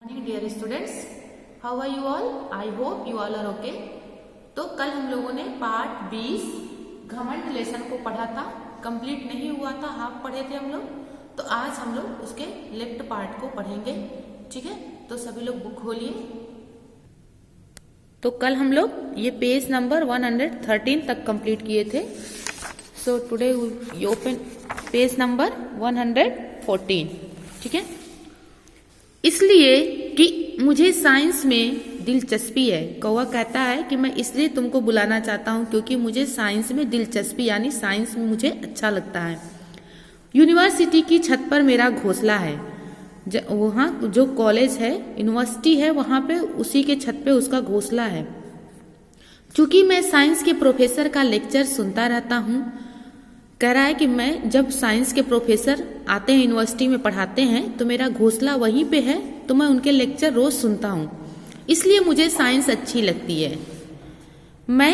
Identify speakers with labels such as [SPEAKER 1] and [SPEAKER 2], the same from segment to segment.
[SPEAKER 1] Morning dear students, how are you all? I hope you all are okay. तो कल हम लोगों ने पार्ट 20 घमंड लेसन को पढ़ा था, कंप्लीट नहीं हुआ था, हाफ पढ़े थे हम लोग। तो आज हम लोग उसके लेफ्ट पार्ट को पढ़ेंगे, ठीक है? तो सभी लोग बुक खोलिए। तो कल हम लोग ये पेज नंबर 113 तक कंप्लीट किए थे। So today we open page number 114, ठीक है? इसलिए कि मुझे साइंस में दिलचस्पी है। कौवा कहता है कि मैं इसलिए तुमको बुलाना चाहता हूँ क्योंकि मुझे साइंस में दिलचस्पी, यानी साइंस में मुझे अच्छा लगता है। यूनिवर्सिटी की छत पर मेरा घोंसला है। वहाँ जो कॉलेज है, यूनिवर्सिटी है, वहाँ पे उसी के छत पे उसका घोंसला है। चूंकि मैं साइंस के प्रोफेसर का लेक्चर सुनता रहता हूँ, कह रहा है कि मैं जब साइंस के प्रोफेसर आते हैं यूनिवर्सिटी में पढ़ाते हैं तो मेरा घोंसला वहीं पे है, तो मैं उनके लेक्चर रोज सुनता हूँ, इसलिए मुझे साइंस अच्छी लगती है। मैं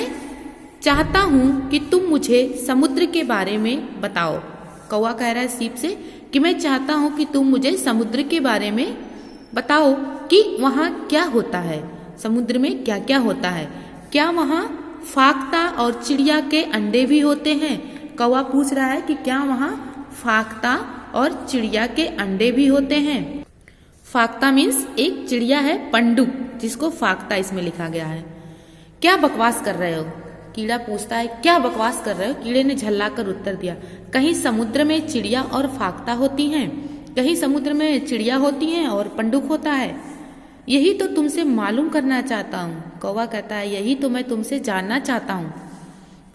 [SPEAKER 1] चाहता हूँ कि तुम मुझे समुद्र के बारे में बताओ। कौवा कह रहा है सीप से कि मैं चाहता हूँ कि तुम मुझे समुद्र के बारे में बताओ कि वहाँ क्या होता है, समुद्र में क्या क्या होता है। क्या वहाँ फाख्ता और चिड़िया के अंडे भी होते हैं? कौवा पूछ रहा है कि क्या वहाँ फाख्ता और चिड़िया के अंडे भी होते हैं। फाख्ता मीन्स एक चिड़िया है, पंडुप, जिसको फाख्ता इसमें लिखा गया है। क्या बकवास कर रहे हो? कीड़ा पूछता है क्या बकवास कर रहे हो? कीड़े ने झल्लाकर उत्तर दिया, कहीं समुद्र में चिड़िया और फाख्ता होती हैं, कहीं समुद्र में चिड़िया होती हैं और पंडुप होता है। यही तो तुमसे मालूम करना चाहता हूँ। कौवा कहता है यही तो मैं तुमसे जानना चाहता हूँ।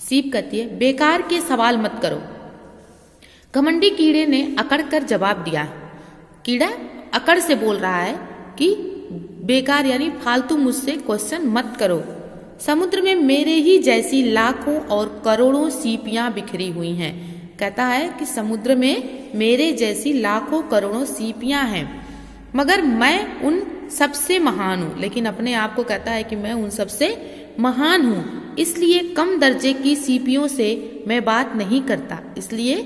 [SPEAKER 1] सीप कहती है बेकार के सवाल मत करो। घमंडी कीड़े ने अकड़ कर जवाब दिया। कीड़ा अकड़ से बोल रहा है कि बेकार यानी फालतू मुझसे क्वेश्चन मत करो। समुद्र में मेरे ही जैसी लाखों और करोड़ों सीपियां बिखरी हुई हैं। कहता है कि समुद्र में मेरे जैसी लाखों करोड़ों सीपियां हैं, मगर मैं उन सबसे महान हूँ। लेकिन अपने आप को कहता है कि मैं उन सबसे महान हूँ, इसलिए कम दर्जे की सीपियों से मैं बात नहीं करता। इसलिए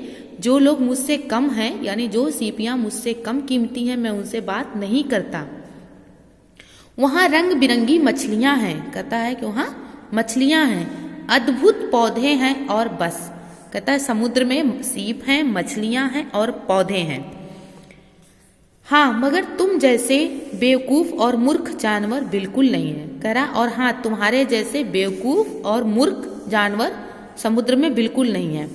[SPEAKER 1] जो लोग मुझसे कम हैं, यानी जो सीपियां मुझसे कम कीमती हैं, मैं उनसे बात नहीं करता। वहाँ रंग बिरंगी मछलियां हैं। कहता है कि वहाँ मछलियां हैं, अद्भुत पौधे हैं और बस। कहता है समुद्र में सीप हैं, मछलियां हैं और पौधे हैं। हाँ, मगर तुम जैसे बेवकूफ और मूर्ख जानवर बिल्कुल नहीं है। कह रहा और हाँ, तुम्हारे जैसे बेवकूफ और मूर्ख जानवर समुद्र में बिल्कुल नहीं है।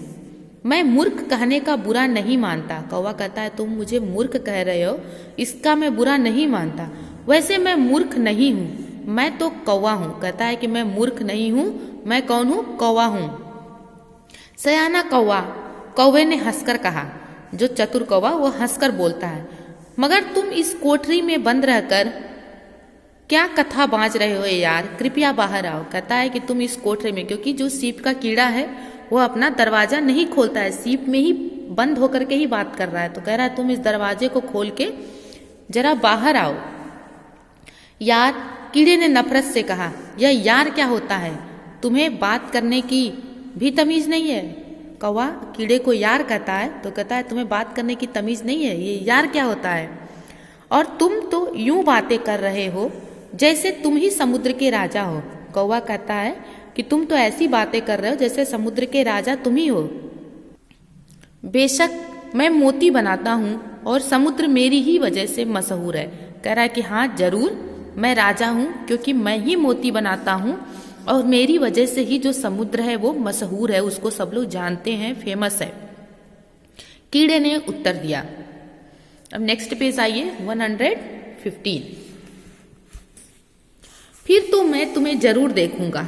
[SPEAKER 1] मैं मूर्ख कहने का बुरा नहीं मानता। कौवा कहता है तुम मुझे मूर्ख कह रहे हो, इसका मैं बुरा नहीं मानता। वैसे मैं मूर्ख नहीं हूँ, मैं तो कौवा हूँ। कहता है कि मैं मूर्ख नहीं हूँ, मैं कौन हूँ? कौवा हूँ। सयाना कौवा, कौवे ने हंसकर कहा। जो चतुर कौवा वो हंसकर बोलता है, मगर तुम इस कोठरी में बंद रहकर क्या कथा बाँच रहे हो यार, कृपया बाहर आओ। कहता है कि तुम इस कोठरी में, क्योंकि जो सीप का कीड़ा है वो अपना दरवाजा नहीं खोलता है, सीप में ही बंद होकर के ही बात कर रहा है। तो कह रहा है तुम इस दरवाजे को खोल के जरा बाहर आओ। यार, कीड़े ने नफरत से कहा। यह यार क्या होता है? तुम्हें बात करने की भी तमीज नहीं है? कौवा कीड़े को यार कहता है तो कहता है तुम्हें बात करने की तमीज नहीं है, ये यार क्या होता है? और तुम तो यूं बातें कर रहे हो जैसे तुम ही समुद्र के राजा हो। कौवा कहता है कि तुम तो ऐसी बातें कर रहे हो जैसे समुद्र के राजा तुम ही हो। बेशक मैं मोती बनाता हूँ और समुद्र मेरी ही वजह से मशहूर है। कह रहा है कि हाँ जरूर, मैं राजा हूँ क्योंकि मैं ही मोती बनाता हूँ और मेरी वजह से ही जो समुद्र है वो मशहूर है, उसको सब लोग जानते हैं, फेमस है। कीड़े ने उत्तर दिया। अब नेक्स्ट पेज आइए 115। फिर तो मैं तुम्हें जरूर देखूंगा,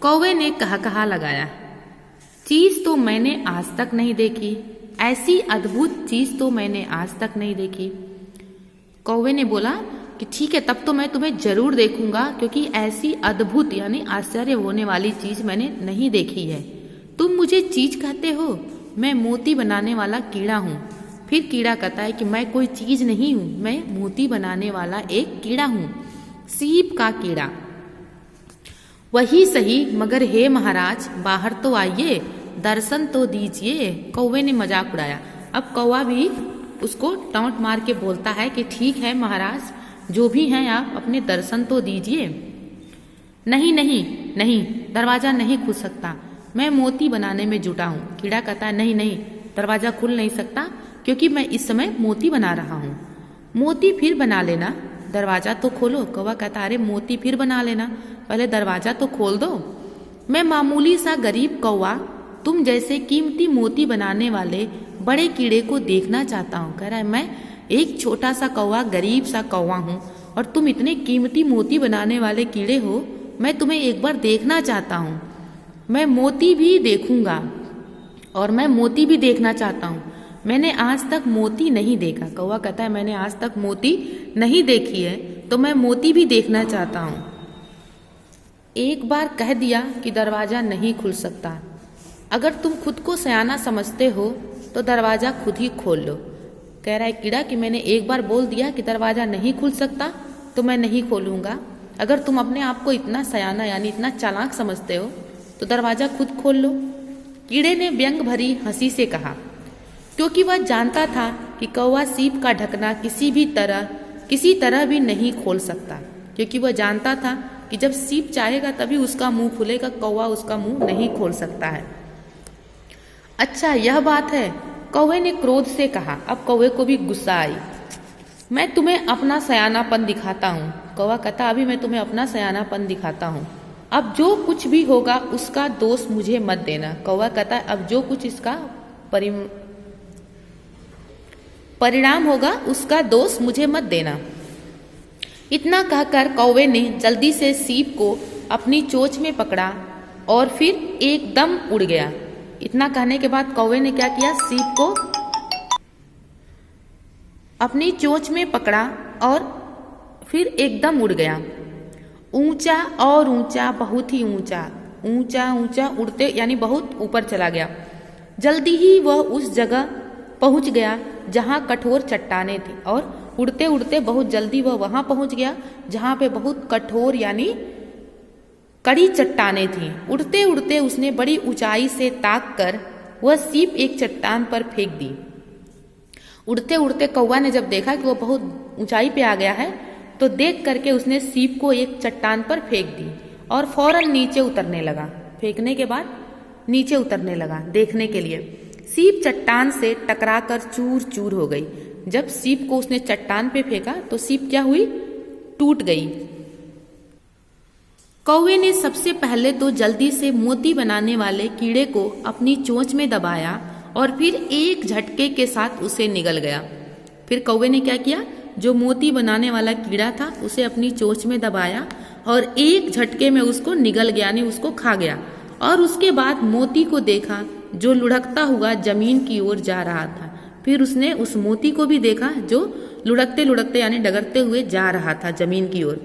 [SPEAKER 1] कौवे ने कहा लगाया। चीज तो मैंने आज तक नहीं देखी, ऐसी अद्भुत चीज तो मैंने आज तक नहीं देखी। कौवे ने बोला कि ठीक है, तब तो मैं तुम्हें जरूर देखूंगा क्योंकि ऐसी अद्भुत यानी आश्चर्य होने वाली चीज मैंने नहीं देखी है। तुम मुझे चीज कहते हो? मैं मोती बनाने वाला कीड़ा हूँ। फिर कीड़ा कहता है कि मैं कोई चीज नहीं हूँ, मैं मोती बनाने वाला एक कीड़ा हूँ, सीप का कीड़ा। वही सही, मगर हे महाराज बाहर तो आइए, दर्शन तो दीजिए। कौवे ने मजाक उड़ाया। अब कौवा भी उसको टाँट मार के बोलता है कि ठीक है महाराज, जो भी हैं आप अपने दर्शन तो दीजिए। नहीं नहीं नहीं, दरवाजा नहीं खुल सकता, मैं मोती बनाने में जुटा हूँ। कीड़ा कहता है नहीं नहीं, दरवाजा खुल नहीं सकता क्योंकि मैं इस समय मोती बना रहा हूँ। मोती फिर बना लेना, दरवाजा तो खोलो। कौवा कहता अरे मोती फिर बना लेना, पहले दरवाजा तो खोल दो। मैं मामूली सा गरीब कौवा तुम जैसे कीमती मोती बनाने वाले बड़े कीड़े को देखना चाहता हूँ। कह रहा है मैं एक छोटा सा कौवा, गरीब सा कौवा हूँ और तुम इतने कीमती मोती बनाने वाले कीड़े हो, मैं तुम्हें एक बार देखना चाहता हूँ। मैं मोती भी देखूंगा और मैं मोती भी देखना चाहता हूँ। मैंने आज तक मोती नहीं देखा। कौवा कहता है मैंने आज तक मोती नहीं देखी है, तो मैं मोती भी देखना चाहता हूँ। एक बार कह दिया कि दरवाजा नहीं खुल सकता। अगर तुम खुद को सयाना समझते हो तो दरवाजा खुद ही खोल लो। कह रहा है कीड़ा कि मैंने एक बार बोल दिया कि दरवाजा नहीं खुल सकता तो मैं नहीं खोलूंगा। अगर तुम अपने आप को इतना सयाना यानी इतना चालाक समझते हो तो दरवाजा खुद खोल लो। कीड़े ने व्यंग भरी हंसी से कहा, क्योंकि वह जानता था कि कौवा सीप का ढकना किसी तरह भी नहीं खोल सकता। क्योंकि वह जानता था कि जब सीप चाहेगा तभी उसका मुंह खुलेगा, कौवा उसका मुंह नहीं खोल सकता है। अच्छा यह बात है, कौवे ने क्रोध से कहा। अब कौवे को भी गुस्सा आई। मैं तुम्हें अपना सयानापन दिखाता हूँ। कौवा कहता अभी मैं तुम्हें अपना सयानापन दिखाता हूँ। अब जो कुछ भी होगा उसका दोष मुझे मत देना। कौवा कहता है अब जो कुछ इसका परिणाम होगा उसका दोष मुझे मत देना। इतना कहकर कौवे ने जल्दी से सीप को अपनी चोंच में पकड़ा और फिर एकदम उड़ गया। इतना कहने के बाद कौवे ने क्या किया, सीप को अपनी चोंच में पकड़ा और फिर एकदम उड़ गया। ऊंचा और ऊंचा, बहुत ही ऊंचा, ऊंचा ऊंचा उड़ते यानी बहुत ऊपर चला गया। जल्दी ही वह उस जगह पहुंच गया जहां कठोर चट्टानें थी और उड़ते उड़ते बहुत जल्दी वह वहां पहुंच गया जहां पे बहुत कठोर यानी कड़ी चट्टानें थीं। उड़ते उड़ते उसने बड़ी ऊंचाई से ताक कर वह सीप एक चट्टान पर फेंक दी। उड़ते उड़ते कौवा ने जब देखा कि वह बहुत ऊंचाई पे आ गया है तो देख करके उसने सीप को एक चट्टान पर फेंक दी और फौरन नीचे उतरने लगा। फेंकने के बाद नीचे उतरने लगा देखने के लिए। सीप चट्टान से टकराकर चूर चूर हो गई। जब सीप को उसने चट्टान पे फेंका तो सीप क्या हुई, टूट गई। कौवे ने सबसे पहले तो जल्दी से मोती बनाने वाले कीड़े को अपनी चोंच में दबाया और फिर एक झटके के साथ उसे निगल गया। फिर कौवे ने क्या किया, जो मोती बनाने वाला कीड़ा था उसे अपनी चोंच में दबाया और एक झटके में उसको निगल गया यानी उसको खा गया। और उसके बाद मोती को देखा जो लुढ़कता हुआ जमीन की ओर जा रहा था। फिर उसने उस मोती को भी देखा जो लुढ़कते लुढ़कते यानी डगरते हुए जा रहा था जमीन की ओर।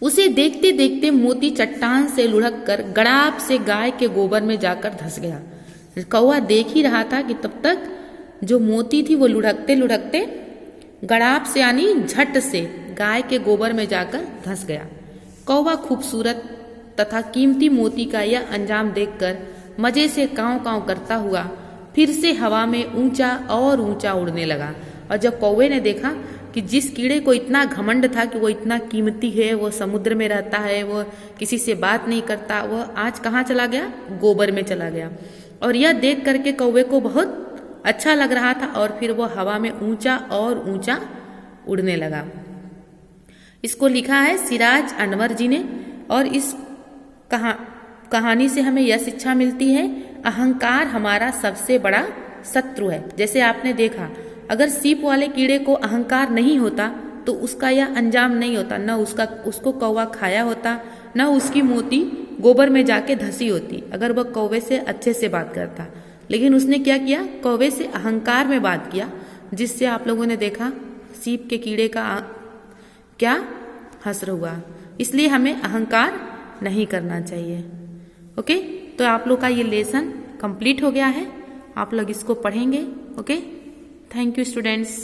[SPEAKER 1] उसे देखते देखते मोती चट्टान से लुढ़क कर गड़ाप से गाय के गोबर में जाकर धंस गया। कौवा देख ही रहा था कि तब तक जो मोती थी वो लुढ़कते लुढ़कते गड़ाप से यानी झट से गाय के गोबर में जाकर धंस गया। कौवा खूबसूरत तथा कीमती मोती का यह अंजाम देखकर मजे से कांव कांव करता हुआ फिर से हवा में ऊंचा और ऊंचा उड़ने लगा। और जब कौवे ने देखा कि जिस कीड़े को इतना घमंड था कि वो इतना कीमती है, वो समुद्र में रहता है, वो किसी से बात नहीं करता, वह आज कहाँ चला गया, गोबर में चला गया। और यह देख करके कौवे को बहुत अच्छा लग रहा था और फिर वो हवा में ऊंचा और ऊंचा उड़ने लगा। इसको लिखा है सिराज अनवर जी ने। और इस कहानी से हमें यह शिक्षा मिलती है, अहंकार हमारा सबसे बड़ा शत्रु है। जैसे आपने देखा, अगर सीप वाले कीड़े को अहंकार नहीं होता तो उसका यह अंजाम नहीं होता, न उसको कौवा खाया होता, न उसकी मोती गोबर में जाके धंसी होती अगर वह कौवे से अच्छे से बात करता। लेकिन उसने क्या किया, कौवे से अहंकार में बात किया, जिससे आप लोगों ने देखा सीप के कीड़े का क्या हश्र हुआ। इसलिए हमें अहंकार नहीं करना चाहिए। ओके, तो आप लोग का ये लेसन कंप्लीट हो गया है। आप लोग इसको पढ़ेंगे। Okay, thank you students.